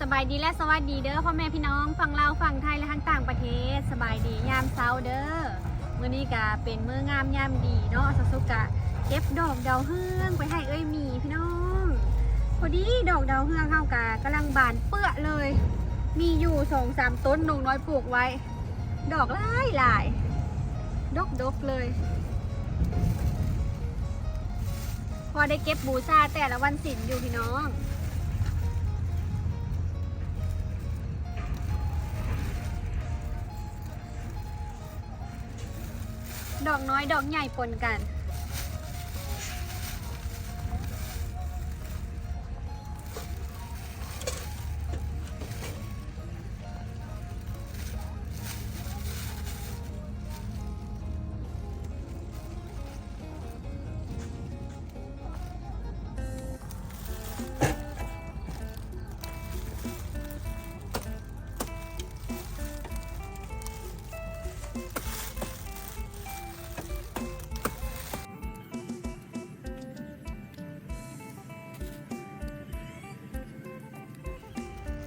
สบายดีและสวัสดีเด้อพ่อแม่พี่น้องฝั่งลาวฝั่งไทยและทั้งต่างประเทศสบายดียามเช้าเด้อมื้อนี้ก็เป็นมื้องามยามดีเนาะสุกๆกะเก็บดอกดาวเฮืองไปให้เอ้ยหมีพี่น้องพอดีดอกดาวเฮืองเฮากะกำลังบานเปื้อเลยมีอยู่ 2-3 ต้นนงน้อยปลูกไว้ดอกหลายดกเลยพอได้เก็บบูชาแต่ละวันศีลอยู่พี่น้องดอกน้อยดอกใหญ่ปนกัน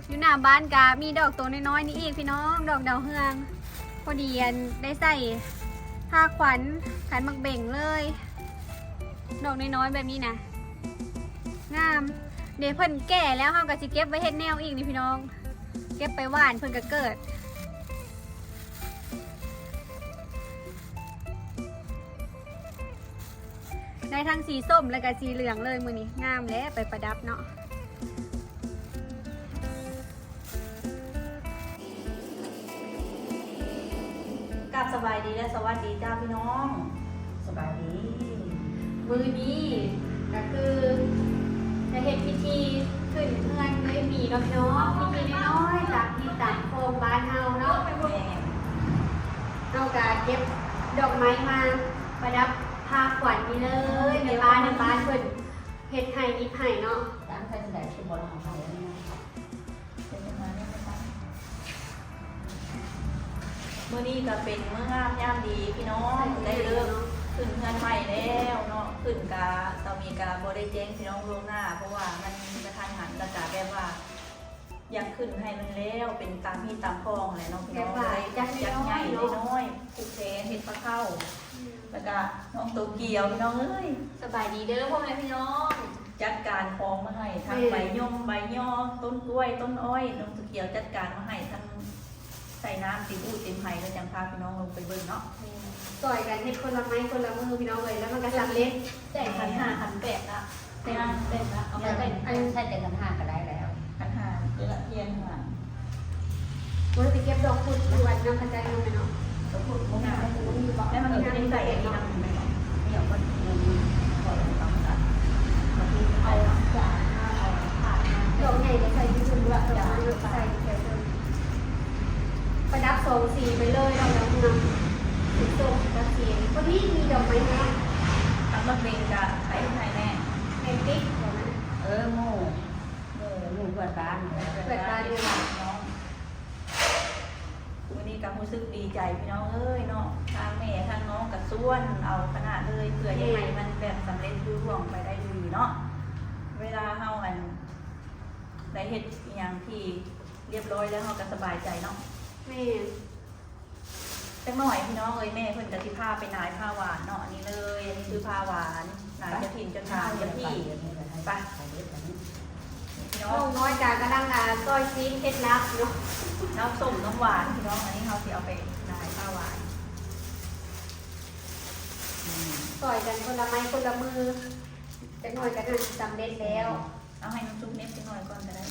อยู่หน้าบ้านกามีดอกตัวน้อยๆนี่อีกพี่น้องดอกดาวเฮืองพอดีได้ใส่ผ้าขวัญขันมักเบ่งเลยดอกน้อยๆแบบนี้นะงามเดี๋ยวเพิ่นแก่แล้วเฮาก็สิเก็บไว้เฮ็ดแนวอีกนี่พี่น้องเก็บไปหวานเพิ่นก็เกิดได้ทั้งสีส้มและก็สีเหลืองเลยมื้อนี้งามแล้วไปประดับเนาะสบายดีและสวัสดีจ้าพี่น้องสบายดีมือนี้ก็คือจะเห็นพิธีขึ้นเพื่อนเลยมีเนาะพี่น้องพิธีน้อยๆจากที่ต่างโคมบ้านเฮาเนาะเอาการเก็บดอกไม้มาประดับผ้าขวัญนี่เลยในบ้านเพิ่นเฮ็ดให้นิดให้เนาะตั้งใจแสดงชุดบอลของไทยนี่นะเมื่อนี้ก็เป็นเมื่องามยามดีพี่น้องได้เริ่มขึ้นเงินใหม่แล้วเนาะขึ้นกาเตามีกาโบได้แจ้งพี่น้องล่วงหน้าเพราะว่ามันกระทันหันกระจาแบบว่าอยากขึ้นให้มันแล้วเป็นตามที่ตามคลองอะไรน้องพี่น้องเลยยักใหญ่น้อยผูกแขนเห็ดปลาเข้าแล้วก็น้องตัวเกียวพี่น้องเอ้ยสบายดีเด้อพ่อแม่พี่น้องจัดการคลองมาให้ทั้งใบย่อมใบย่อต้นกล้วยต้นอ้อยน้องตัวเกียวจัดการมาให้ทั้งใส่น้ำตีบูดตีไผ่แล้วจังพาพี่น้องลงไปเบิ่งเนาะต่อยกันเฮ็ดคนละไม้คนละมือพี่น้องเลยแล้วมันก็สำเร็จแต่ขันห้าขันแปดละแต่ละเอาไปเป็นอันใช่แต่ขันห้าก็ได้แล้วขันห้าเดือนเทียนหัววันไปเก็บดอกพุดดูวันน้ำกระจายลงไปเนาะดอกพุดมุ่งหน้าให้คุณมีบอกแล้วมันมีได้ใส่อันนี้นะไม่บอกไม่เอาคนมีขอต้องตัดบางทีเอาจ่าเอาผ่านดอกใหญ่ใส่ที่ชุนด้วยดอกใส่แค่ประดับโซงสีไปเลยเราแล้วนำสีส้มกระเทียมพอดีมีดอกไม้แน่ทำรถเบนจะใช้ไทยแน่แอนติ๊กหมูเปิดบ้านด้วยน้องวันนี้กับรู้สึกดีใจพี่น้องเอ้ยเนาะทางแม่ทางน้องกับส่วนเอาขนาดเลยเผื่อยังไงมันแบบสำเร็จรุ่ร่วงไปได้ดีเนาะเวลาเฮาอันได้เฮ็ดอย่างที่เรียบร้อยแล้วเฮาก็สบายใจเนาะแม่จังหน่อยพี่น้องเอ้ยแม่เพิ่นจะสิพาไปนายผ้าหวานเนาะอันนี้เลยอันนี้คือผ้าหวานนายจะถิ่นจะทานจะที่ไปพี่น้องน้อยจากกระดังก้อยซีนเคล็ดลับเนาะน้ำส้มน้ำหวานพี่น้องอันนี้เขาสิเอาไปนายผ้าหวานต่อยกันคนละไม้คนละมือจังหน่อยกันนั่นสำเร็จแล้วเอาให้น้ำซุปเน็ตจังหน่อยก่อนก็ได้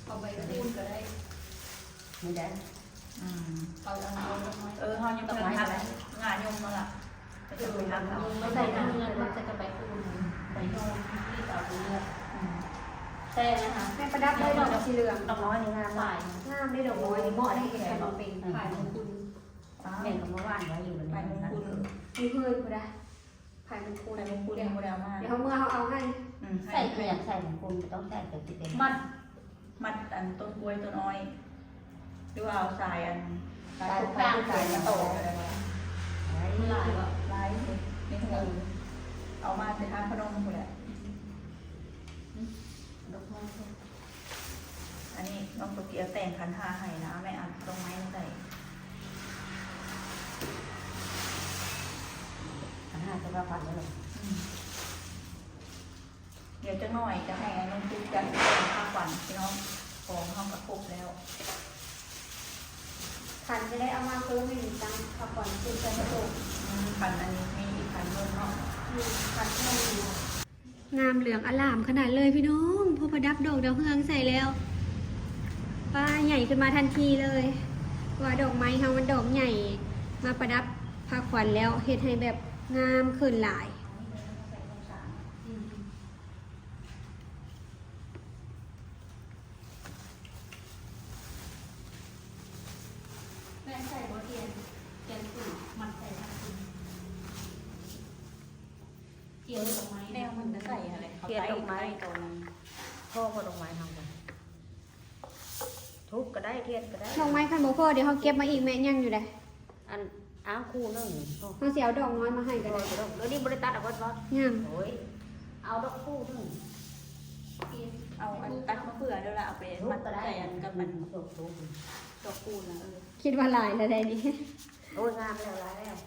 เอาไปคูนก็ได้ไม่ได้เอาลงเขายังไม่ทำงานยมมาละจะไปทำเราใส่น้ำเงินมันจะไปคูนไปโยมที่ต่อเรือแต่นะคะแม่ประดับด้วยดอกสีเหลืองดอกน้อยนี่งามฝ่ายงามได้ดอกน้อยเหมาะได้แค่มาเป็นฝ่ายมงคลแม่กับเมื่อวานไว้อยู่เลยฝ่ายมงคลมีเพื่อนก็ได้ฝ่ายมงคลฝ่ายมงคลเดียวมากเดี๋ยวเขาเมื่อเขาเอาให้ใส่เกลือใส่มงคลต้องใส่แต่ที่เป็นมัดอันต้นกล้วยต้นอ้อยหรือว่าเอาสายอันสายกลางสายโตอะไรวะลายนี่คือเอามาจะทานขนมหมดแหละ ดอกไม้ อันนี้น้องโตเกียวแต่งขันหาให้นะแม่เอาตรงไม้มาใส่ จะมาฝันเลย เดี๋ยวจะหน่อยจะให้น้องตุ๊กกันแต่งข้าวฝันพี่น้องของห้องกระปุกแล้ว ขันจะได้เอามาเพิ่มให้หนึ่งตังขับก่อนคือใส่กระโดด ขันอันนี้มีอีกขันนึงเนาะ ขันแค่นี้งามเหลืองอลามขนาดเลยพี่น้องพอประดับดอกดาวเฮืองใส่แล้วป้าใหญ่ขึ้นมาทันทีเลยว่าดอกไม้เขามันดอกใหญ่มาประดับพาขวัญแล้วเฮ็ดให้แบบงามขึ้นหลายแม่ใส่บอเทียนเทียนสูงมันใส่ทันทีเกี่ยวดอกไม้ แนวมันจะใส่อะไร เทียนดอกไม้ตรงพ่อก็ดอกไม้ทำกันทุบก็ได้เทียนก็ได้ ดอกไม้คันโบพ่อเดี๋ยวเขาเก็บมาอีกแม่ยังอยู่เลย อันอ้าวคู่นึง เขาเสียเอาดอกน้อยมาให้ก็ได้ แล้วนี่บริษัทเอาไว้ก่อน ยัง โอ้ยเอาดอกคู่นึง เอาอันตัดมะเขือเดี๋ยวเราเอาไป ทุบ มัด ก็ได้ ใส่อันกับมัน ทุบทุบ ดอกคูณนะ คิดว่าหลายแล้วได้นี่ โอ้ยงามแล้วไรแล้ว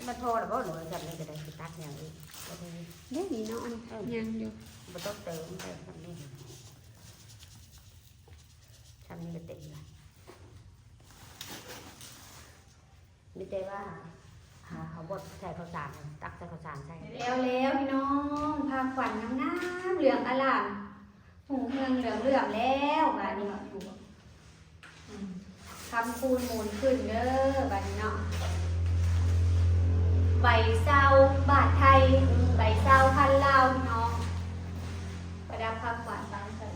มันพอแล้วก็หนูจำได้ก็ได้ตัดอย่างนี้ก็ดี เด็กนี่เนาะอันนี้ยังอยู่ มันต้องเติมไปทำนี่ทำนี่ก็เต็มละไม่ได้ว่าหาเขาบดใส่ข้าวสารตักใส่ข้าวสารใส่ แล้วพี่น้องพาขวัญงามๆเหลืองอลามหูเมืองเหลืองแล้วบาดนี้คำคูณหมุนขึ้นเด้อบาดนี้เนาะใบเศร้าบาทไทยใบเศร้าพันลาวพี่น้องประดับพาขวัญตั้งใส่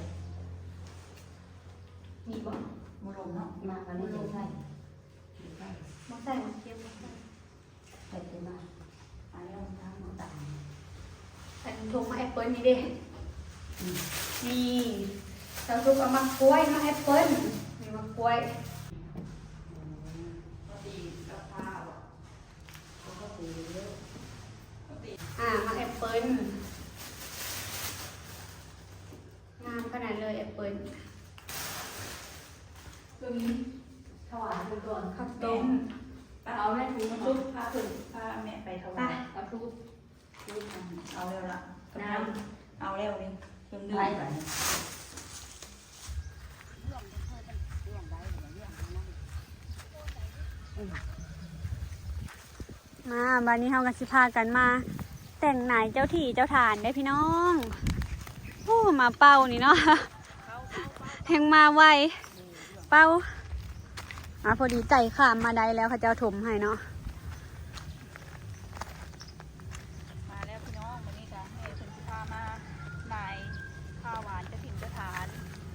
มีบ่ มะลมเนาะ มาวันนี้จะใส่ใส่ มาใส่มาเทียมมาใส่ ใส่ขึ้นมาอันนี้มันทั้งหมดต่าง อันทงมาแอปเปิ้ลนี่เด้นี่เราทุกเอามากล้วยมาแอปเปิ้ลมีมากล้วย ปกติกับข้าว เขาก็ตีเยอะ มาแอปเปิ้ลงามขนาดเลยแอปเปิ้ล ตัวนี้ ถวายไปก่อน ข้าวต้ม เอาแม่ทุกทุกผ้าผืนผ้าแม่ไปถวาย เอาทุก เอาเร็วละน้ำเอาเร็วนี่เครื่องดื่ ไล่ ม ไป มาบานนี้เฮากันสิพากันมา แต่งหนายเจ้าที่เจ้าฐานได้พี่น้องโอ้มาเป่านี่เนาะแหงมาไวเป่าพอดีใจข้ามมาได้แล้วพระเจ้าถมให้เนาะ มาแล้วพี่น้องวันนี้ก็ให้คุณสิพามานายข้าวหวานเจ้าถิ่นเจ้าฐาน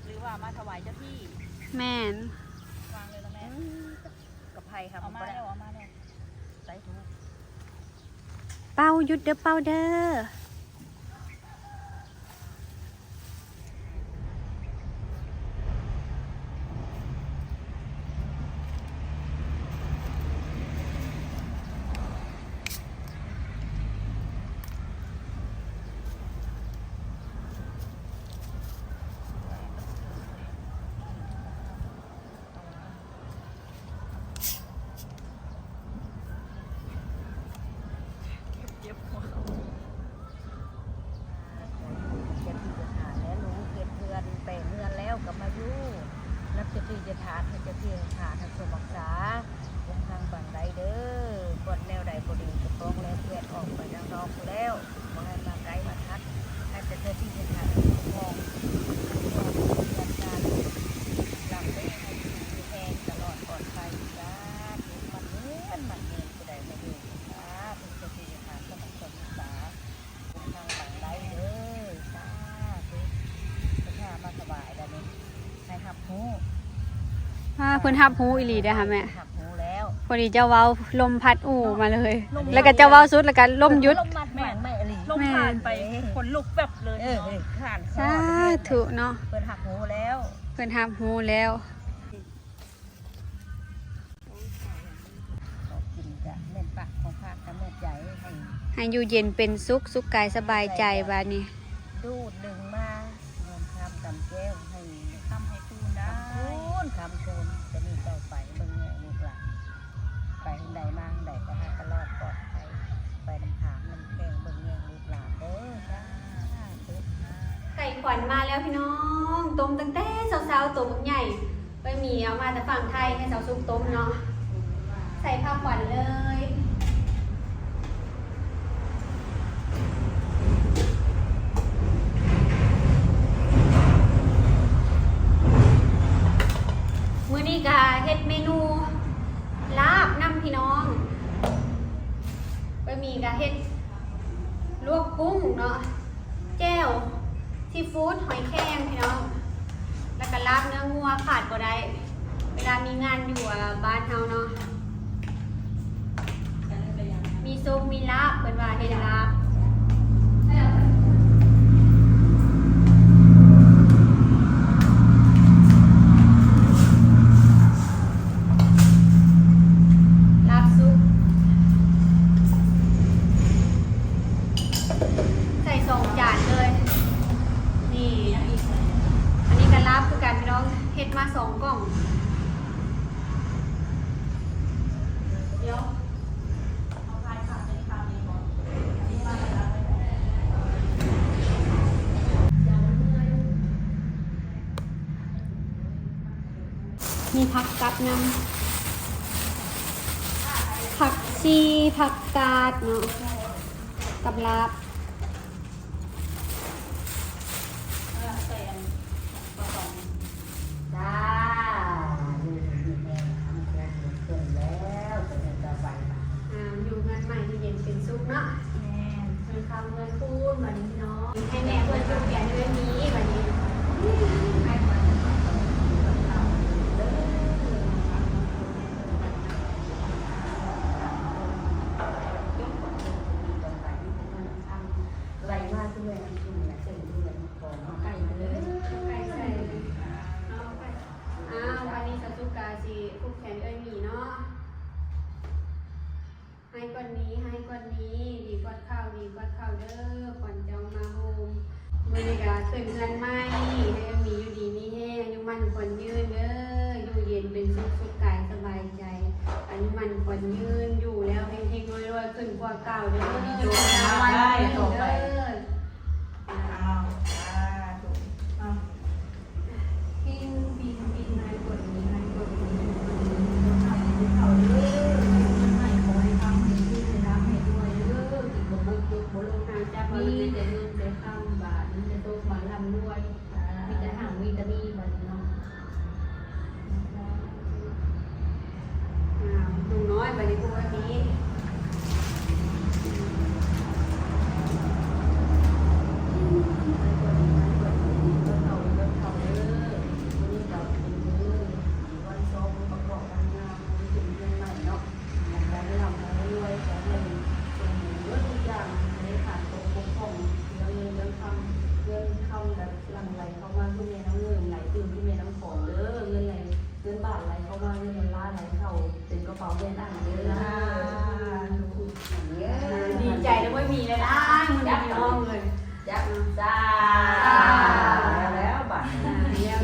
หรือว่ามาถวายเจ้าที่ แม่น วางเลยนะแม่ กับไผ่ครับ เอามาแล้วเอามาแล้ว ใส่ทุก เป่าหยุดเด้อเป่าเด้อจะทานให้จะเพียงทานให้สมรักษาคงทางฝั่งใดเด้อกดแนวใดก็ดีจะฟ้องแล้วเพื่อนออกไปทางนอกแล้วมองให้มาไกลมาทัดให้จะเจอที่จะทานมองจัดการหลับได้ให้ดีแทงตลอดปลอดภัยจ้ามันเงี้ยมันเงี้ยจะได้ไม่อยู่จ้าเป็นจะที่จะทานสมรักษาคงทางฝั่งใดเด้อจ้าจะทานมาสบายแล้วนี่ให้หับหู เพิ่นทับหูอีหลีเด้อค่ะแม่ หับหูแล้ว พอดีเจ้าเว้าลมพัดอู่มาเลย แล้วก็เจ้าเว้าสุดแล้วก็ลมหยุด ลมมัดแม่นไม่อลี ลมผ่านไปขนลุกแบบเลย ผ่าน สาธุเนาะ เปิดหักหูแล้ว เพิ่นทับหูแล้ว กินจะเม่นปากของภาคกับเม่นใจให้ ให้อยู่เย็นเป็นสุขสุขกายสบายใจบาดนี้ ดูดดึงมาเงินค ขวัญมาแล้วพี่น้องต้มตั้งแต่เช้าๆตัวบักใหญ่ไปมีเอามาแต่ฝั่งไทยให้สาวซุปต้มเนาะใส่ผ้าขวัญเลยมื้อนี้ก็เฮ็ดเมนูลาบน้ำพี่น้องไปมีก็เฮ็ดลวกกุ้งเนาะแจ่วซีฟู้ดหอยแครงพี่น้องแล้วก็ลาบเนื้องัวขาดบ่ได้เวลามีงานอยู่บ้านเฮาเนาะมีซุปมีลาบเป็นว่าเฮ็ดลาบลาบซุปใส่2 จานเลยนี่อันนี้ก็ลาบคือกันพี่น้องเฮ็ดมา2 กล่องเดี๋ยวเอาพายขาดในคำนี้ก่อนอันนี้มาแล้วมีผักกับน้ำผักชีผักกาดเนาะกับลาบจ้าอยู่ที่แม่ทำงานเกินแล้วจะเป็นต่อไปค่ะ อยู่งานใหม่ที่เย็นเป็นซุปเนาะแม่เงินคำเงินคูณวันนี้พี่น้องให้แม่เพื่อนจุดแกนเรื่องนี้วันนี้ไรมากที่แม่ทำเนี่ยเส้นที่แม่ของไก่เลย ไก่ใส่เอาไปอันนี้สตุกาสิคุกแขนเอ้ยหมีเนาะให้ก้อนนี้ดีกว่าข้าวเด้อก่อนจะมาโฮมมื้อนี้ก็ขึ้นเงินใหม่ให้เอ้ยหมีอยู่ดีมีแห้งอยู่มันคนยืนเด้ออยู่เย็นเป็นสุขกายสบายใจอันนี้มันคนยืนอยู่แล้วเฮงๆรวยๆขึ้นกว่าเก่าเด้ออยู่ได้ต่อไปบินให้กดนี้ให้กดนี้เขาเด้อให้ขอให้ทำให้ชื่อให้รับให้ด้วยเด้อกินบ่บุกบ่ลงทางจับมีแต่เงินแต่คำบาทนี่จะโตมาลำด้วยมีแต่ห่างมีแต่มีบัดเนาะลุงน้อยบัดนี้พวกนี้ ดีใจแล้วไม่มีเลยนะมันดีน้องเลย จับจ้าแล้วบัตร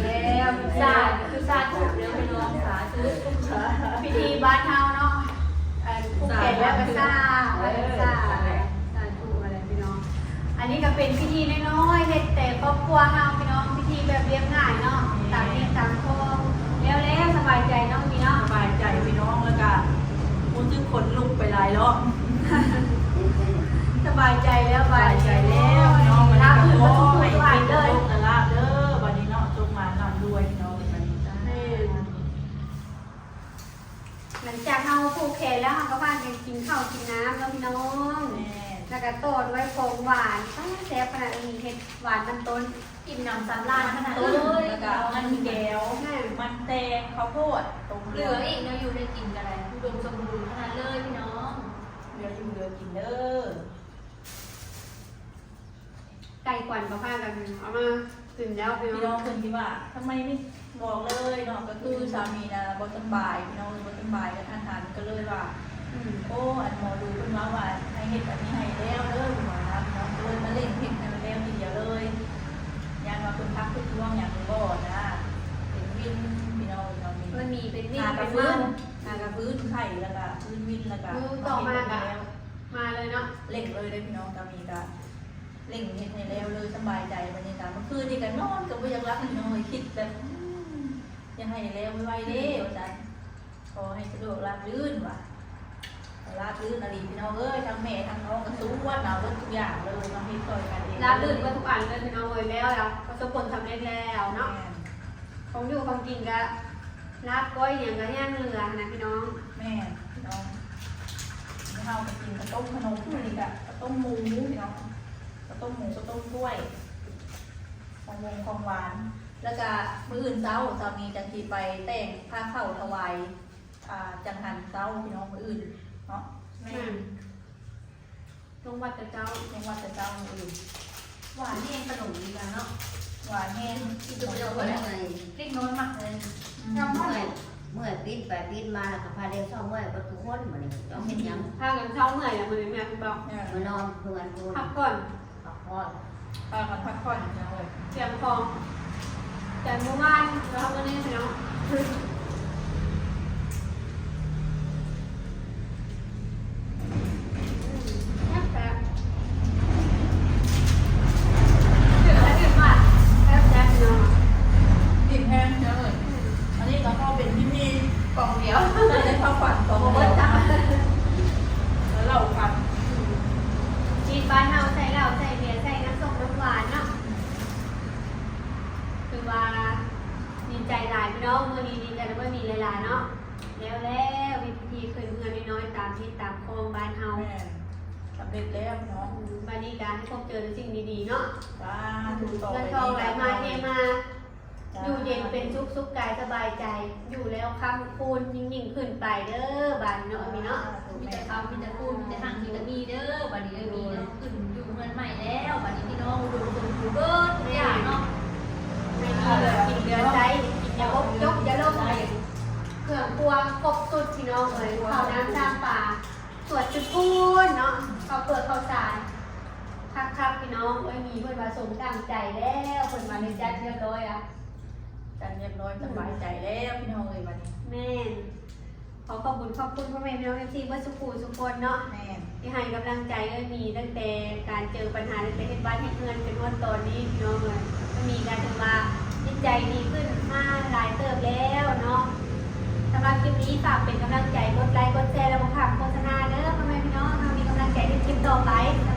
แล้วซาถูกแล้วพี่น้องสาธุพิธีบ้านเฮาเนาะภูเก็ตแล้วก็ซาถูกอะไรพี่น้องอันนี้ก็เป็นพิธีน้อยๆเฮ็ดแต่ครอบครัวเฮาพี่น้องพิธีแบบเรียบง่ายเนาะตามเรียนตามคองแล้วสบายใจเนาะพี่น้อง สบายใจพี่น้องแล้วก็มุนจึงขนลุกไปหลายรอบ สบายใจแล้ว น้องมัน ลาบ ก็ อื่น ข มา อ ทุก ให้ วัน เป็น เล โช ย คลาภเด้อวันนี้เนาะจงมาลำด้วยพี่น้องวันนี้จ้า หลังจากเฮาผูกแขนแล้วเฮาก็พากันกินข้าวกินน้ำแล้วพี่น้อง แม่ แล้วก็โตด้วยของหวานแซ่บขนาดนี้เฮ็ดหวานน้ำต้น กินน้ำสำราญขนาดนี้แล้วก็มันแก้วมันแตงข้าวโพดตรง เหลืออีกเนาะอยู่ได้กินกันอะไรอุดมสมบูรณ์ขนาดเลยพี่น้อง เหลืออยู่เหลือกินเด้อ ไก่กวนก็พากันเอามาถึงแล้วพี่ พี่ น้ น้ อ อง งคนที่ว่าทำไมไม่บอกเลยเนาะก็คือสามีนะบ่สบายพี่น้องบ่สบายกันทันหันก็เลยว่าโอ้อันหมอดูเพิ่นว่าให้เฮ็ดแบบนี้ให้แล้วเด้อหมอนะพี่น้องเลยมาเล่นเฮ็ดให้มันแล้วทีเดียวเลยยานว่าเพิ่นพักเพิ่นช่วงอย่างบ่นะเป็นวินพี่น้องมี มันมีเป็นวิ่ง หา เป็ กระ น พื้ ว่าน หากระพื้นไข่แล้วก็พื้นวินแล้วก็ มือต่อมาก็มาเลยเนาะ เล่นเลยได้พี่น้องก็มีก็ เร่งเฮ็ดให้แล้วเลยสบายใจบรรยากาศเมื่อคืนนี่ก็นอนก็บ่อยากหลับพี่น้องเลยคิดแบบอยังให้แล้วไวๆเด้ว่าซั่นขอให้สะดวกราบรื่นว่ะราบรื่นอดีพี่น้องเอ้ยทั้งแม่ทั้งน้องก็สู้ว่าหนาวทุกอย่างเลยมาเฮ็ดซอยกันเอง รับลื่นก็ทุกอันเลยพี่น้องเลยแล้วอ่ะประสบผลสำเร็จแล้วเนาะของอยู่ของกินก็รับก้อยอย่างก็ย่างเรือนะพี่น้อง แม่พี่น้องนี่เฮาไปกินข้าวต้มขนมนี่ก็ข้าวต้มหมูพี่น้องข้าวต้มหมูข้าวต้มกล้วยของหวานแล้วก็มื้ออื่นเช้าสามีจะสิไปแต่งผ้าเข้าถวายจังหันเช้าพี่น้องมื้ออื่นเนาะ ตรงวัดตะเจ้า ยังว่าจะเจ้ามื้ออื่น หวานนี่เองขนมดีกันเนาะ หวานแห้ง ที่ตัวเดียวกันเลยเล็กน้อยมากเลย เมื่อยปิดไปปิดมาแล้วก็พาเด็กซ่อมเมื่อยก็ทุกคนมาเนี่ยต้องเป็นยัง พากันเช้าเมื่อยแล้วมือแม่คุณบอก มานอนเพื่อนคน พักก่อน พักผ่อน พากันพักผ่อนจังเลย เตรียมของแต่เมื่อวานเราทำวันนี้พี่น้องแซ่บแซ่บเดือดแล้วเดือดมากแซ่บแซ่บพี่น้อง อิ่มแห้งจังเลยอันนี้เราก็เป็นที่มีกล่องเดียวได้พักผ่อนกล่องเดียวแล้วเราทำ ชีสบ้านเฮาใส่เหล้าใส่เบียร์ใส่น้ำส้มน้ำหวานเนาะคือว่าดีใจหลายพี่น้องมื้อนี้ดีใจแล้วก็มีหลายๆเนาะแล้ววิธีเคยเงินน้อยๆตามที่ตามโครงบ้านเฮา แม่สำเร็จแล้วเนาะ บ้านนี้การให้พบเจอสิ่งดีๆเนาะ จ้าถูกต่อ เงิน ไป ทองไหลมาเทมา จ้า อยู่เย็นเป็นสุขสุขกายสบายใจ อยู่แล้วคำคูณยิ่งขึ้นไปเด้อบ้านเนาะมีเนาะ มีแต่คำมีแต่พูดมีแต่ทางมีแต่มีเด้อบัดนี้มีเนาะขึ้นอยู่เมืองใหม่แล้วบัดนี้พี่น้องดูคนอยู่เบิร์ดทุกอย่างเนาะ ไม่มีเหลือกินเหลือใจกินยาอบยกยาลบเลยเครื่องครัวครบสุดพี่น้องเลยข้าวน้ำสร้างป่าสวดจุดพูนเนาะข้าวเปลือกข้าวสารคักๆพี่น้องเอ้ยมีเพื่อนมาสมตั้งใจแล้วเพื่อนมาในจัดเรียบร้อยอ่ะ จันเรียบร้อยสบายใจแล้วพี่น้องเลยวันนี้ แม่นขอขอบคุณพ่อแม่พี่น้องที่ว่าสุขุสุขคนเนาะ แม่ ที่ให้กำลังใจเอ้ยมีตั้งแต่การเจอปัญหาตั้งแต่เฮ็ดบ้านเฮ็ดเงินเป็นวันตอนนี้พี่น้องเลยก็มีการถึงว่าจิตใจดีขึ้นมาหลายเติบแล้วเนาะสำหรับคลิปนี้ฝากเป็นกำลังใจกดไลค์กดแชร์แล้วก็ฝากโฆษณาเด้อพ่อแม่พี่น้องเรามีกำลังใจในคลิปต่อไปส